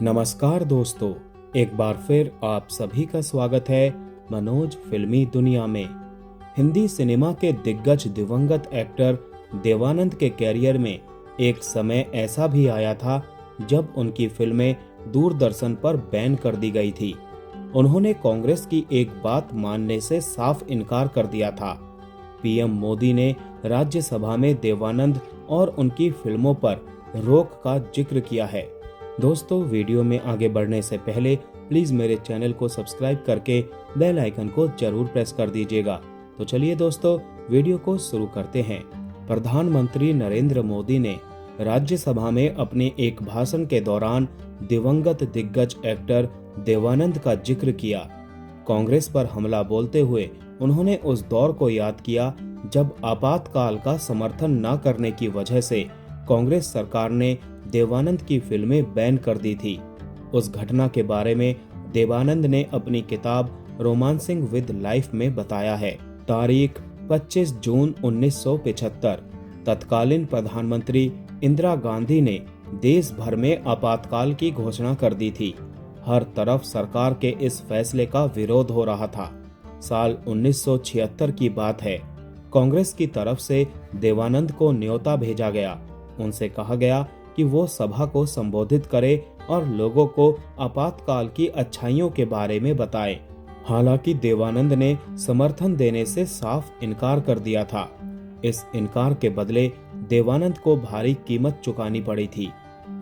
नमस्कार दोस्तों, एक बार फिर आप सभी का स्वागत है मनोज फिल्मी दुनिया में। हिंदी सिनेमा के दिग्गज दिवंगत एक्टर देवानंद के कैरियर में एक समय ऐसा भी आया था जब उनकी फिल्में दूरदर्शन पर बैन कर दी गई थी। उन्होंने कांग्रेस की एक बात मानने से साफ इनकार कर दिया था। पीएम मोदी ने राज्यसभा में देवानंद और उनकी फिल्मों पर रोक का जिक्र किया है। दोस्तों, वीडियो में आगे बढ़ने से पहले प्लीज मेरे चैनल को सब्सक्राइब करके बेल आइकन को जरूर प्रेस कर दीजिएगा। तो चलिए दोस्तों, वीडियो को शुरू करते हैं। प्रधानमंत्री नरेंद्र मोदी ने राज्यसभा में अपने एक भाषण के दौरान दिवंगत दिग्गज एक्टर देवानंद का जिक्र किया। कांग्रेस पर हमला बोलते हुए उन्होंने उस दौर को याद किया जब आपातकाल का समर्थन न करने की वजह से कांग्रेस सरकार ने देवानंद की फिल्में बैन कर दी थी। उस घटना के बारे में देवानंद ने अपनी किताब रोमांसिंग विद लाइफ में बताया है। तारीख 25 जून 1975 तत्कालीन प्रधानमंत्री इंदिरा गांधी ने देश भर में आपातकाल की घोषणा कर दी थी। हर तरफ सरकार के इस फैसले का विरोध हो रहा था। साल 1976 की बात है। कांग्रेस की तरफ से देवानंद को न्योता भेजा गया। उनसे कहा गया कि वो सभा को संबोधित करे और लोगों को आपातकाल की अच्छाइयों के बारे में बताए। हालांकि देवानंद ने समर्थन देने से साफ इनकार कर दिया था। इस इनकार के बदले देवानंद को भारी कीमत चुकानी पड़ी थी।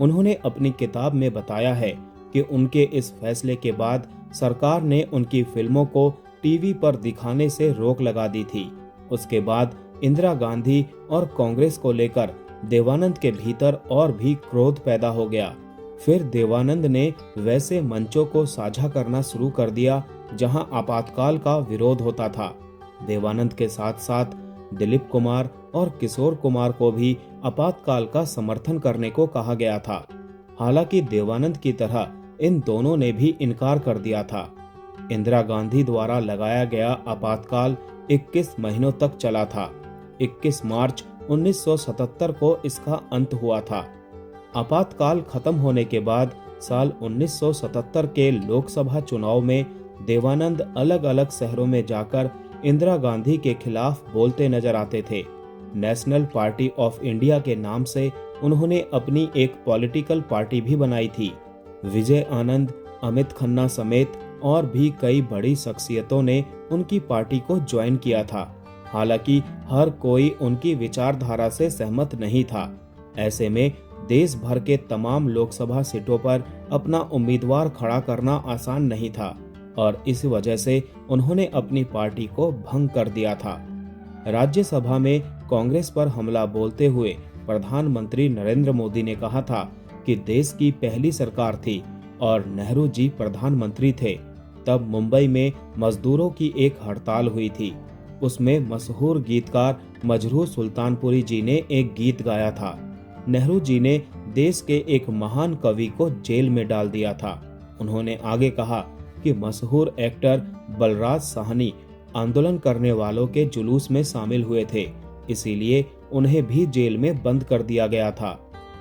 उन्होंने अपनी किताब में बताया है कि उनके इस फैसले के बाद सरकार ने उनकी फिल्मों को टीवी पर दिखाने से रोक लगा दी थी। उसके बाद इंदिरा गांधी और कांग्रेस को लेकर देवानंद के भीतर और भी क्रोध पैदा हो गया। फिर देवानंद ने वैसे मंचों को साझा करना शुरू कर दिया जहां आपातकाल का विरोध होता था। देवानंद के साथ साथ दिलीप कुमार और किशोर कुमार को भी आपातकाल का समर्थन करने को कहा गया था। हालांकि देवानंद की तरह इन दोनों ने भी इनकार कर दिया था। इंदिरा गांधी द्वारा लगाया गया आपातकाल 21 महीनों तक चला था। 21 मार्च 1977 को इसका अंत हुआ था। आपातकाल खत्म होने के बाद साल 1977 के लोकसभा चुनाव में देवानंद अलग अलग शहरों में जाकर इंदिरा गांधी के खिलाफ बोलते नजर आते थे। नेशनल पार्टी ऑफ इंडिया के नाम से उन्होंने अपनी एक पॉलिटिकल पार्टी भी बनाई थी। विजय आनंद, अमित खन्ना समेत और भी कई बड़ी शख्सियतों ने उनकी पार्टी को ज्वाइन किया था। हालांकि हर कोई उनकी विचारधारा से सहमत नहीं था। ऐसे में देश भर के तमाम लोकसभा सीटों पर अपना उम्मीदवार खड़ा करना आसान नहीं था और इस वजह से उन्होंने अपनी पार्टी को भंग कर दिया था। राज्यसभा में कांग्रेस पर हमला बोलते हुए प्रधानमंत्री नरेंद्र मोदी ने कहा था कि देश की पहली सरकार थी और नेहरू जी प्रधानमंत्री थे। तब मुंबई में मजदूरों की एक हड़ताल हुई थी। उसमें मशहूर गीतकार मजरूह सुल्तानपुरी जी ने एक गीत गाया था। नेहरू जी ने देश के एक महान कवि को जेल में डाल दिया था। उन्होंने आगे कहा कि मशहूर एक्टर बलराज साहनी आंदोलन करने वालों के जुलूस में शामिल हुए थे, इसीलिए उन्हें भी जेल में बंद कर दिया गया था।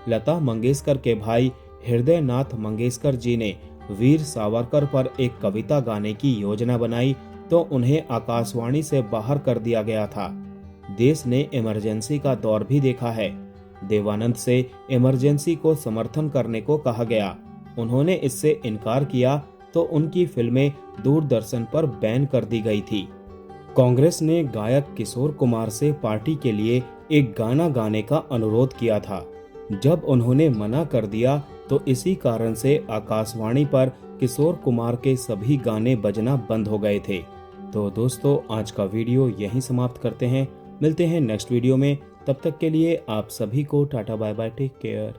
लता मंगेशकर के भाई हृदय नाथ मंगेशकर जी ने वीर सावरकर पर एक कविता गाने की योजना बनाई तो उन्हें आकाशवाणी से बाहर कर दिया गया था। देश ने इमरजेंसी का दौर भी देखा है। देवानंद से इमरजेंसी को समर्थन करने को कहा गया। उन्होंने इससे इनकार किया तो उनकी फिल्में दूरदर्शन पर बैन कर दी गई थी। कांग्रेस ने गायक किशोर कुमार से पार्टी के लिए एक गाना गाने का अनुरोध किया था। जब उन्होंने मना कर दिया तो इसी कारण से आकाशवाणी पर किशोर कुमार के सभी गाने बजना बंद हो गए थे। तो दोस्तों, आज का वीडियो यहीं समाप्त करते हैं। मिलते हैं नेक्स्ट वीडियो में। तब तक के लिए आप सभी को tata bye bye, take care.